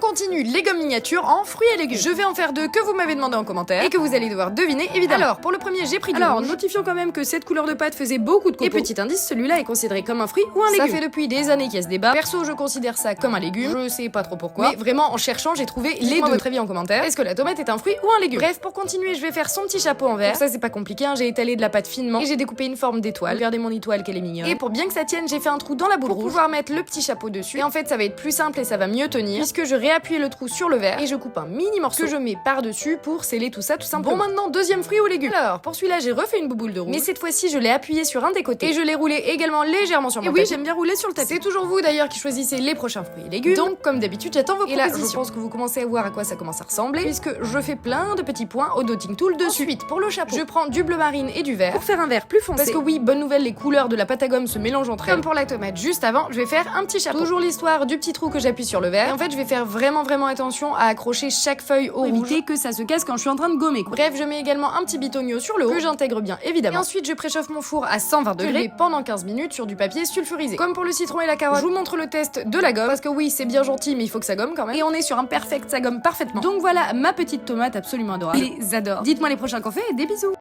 continue les gommes miniatures en fruits et légumes. Je vais en faire deux que vous m'avez demandé en commentaire et que vous allez devoir deviner évidemment. Alors, pour le premier, j'ai pris du rouge. Notifions quand même que cette couleur de pâte faisait beaucoup de copeaux. Et petit indice, celui-là est considéré comme un fruit ou un légume. Ça fait depuis des années qu'il y a ce débat. Perso, je considère ça comme un légume. Je sais pas trop pourquoi. Mais vraiment, en cherchant, j'ai trouvé les deux. Votre avis en commentaire. Est-ce que la tomate est un fruit ou un légume? Bref, pour continuer, je vais faire son petit chapeau en verre. Pour ça, c'est pas compliqué, hein. J'ai étalé de la pâte finement et j'ai découpé une forme d'étoile. Regardez mon étoile qu'elle est mignonne. Et pour bien que ça tienne, j'ai fait un trou dans la boule rouge pour pouvoir mettre le petit chapeau dessus. Et en fait, ça va être plus simple et ça va mieux tenir puisque je réappuie le trou sur le verre et je coupe un mini morceau que je mets par-dessus pour sceller tout ça tout simplement. Bon, maintenant, deuxième fruit ou légume. Alors, pour celui-là, j'ai refait une bouboule de rouge. Mais cette fois-ci, je l'ai appuyé sur un des côtés et je l'ai roulé également légèrement sur mon tapis. Et oui, j'aime bien rouler sur le tapis. C'est toujours vous d'ailleurs qui choisissez les prochains fruits et légumes. Donc, comme d'habitude, j'attends vos propositions. Et là, je pense que vous commencez à voir à quoi ça commence à ressembler puisque je fais plein de petits points au dotting tool dessus. Ensuite, pour le chapeau, je prends du bleu marine et du vert pour faire un vert plus foncé. Parce que oui, bonne nouvelle, les couleurs de la pâte à gomme se mélangent entre elles. Comme pour la tomate juste avant, je vais faire un petit chapeau. Toujours l'histoire du petit trou que j'appuie sur le verre. Et en fait, je vais faire vraiment attention à accrocher chaque feuille au rouge. Éviter que ça se casse quand je suis en train de gommer, quoi. Bref, je mets également un petit bitonio sur le haut que j'intègre bien évidemment. Et ensuite, je préchauffe mon four à 120 degrés pendant 15 minutes sur du papier sulfurisé. Comme pour le citron et la carotte, je vous montre le test de la gomme parce que oui, c'est bien gentil, mais il faut que ça gomme quand même. Et on est sur un perfect, ça gomme parfaitement. Donc voilà ma petite tomate absolument adorable. Je les adore. Dites-moi les prochains qu'on fait et des bisous.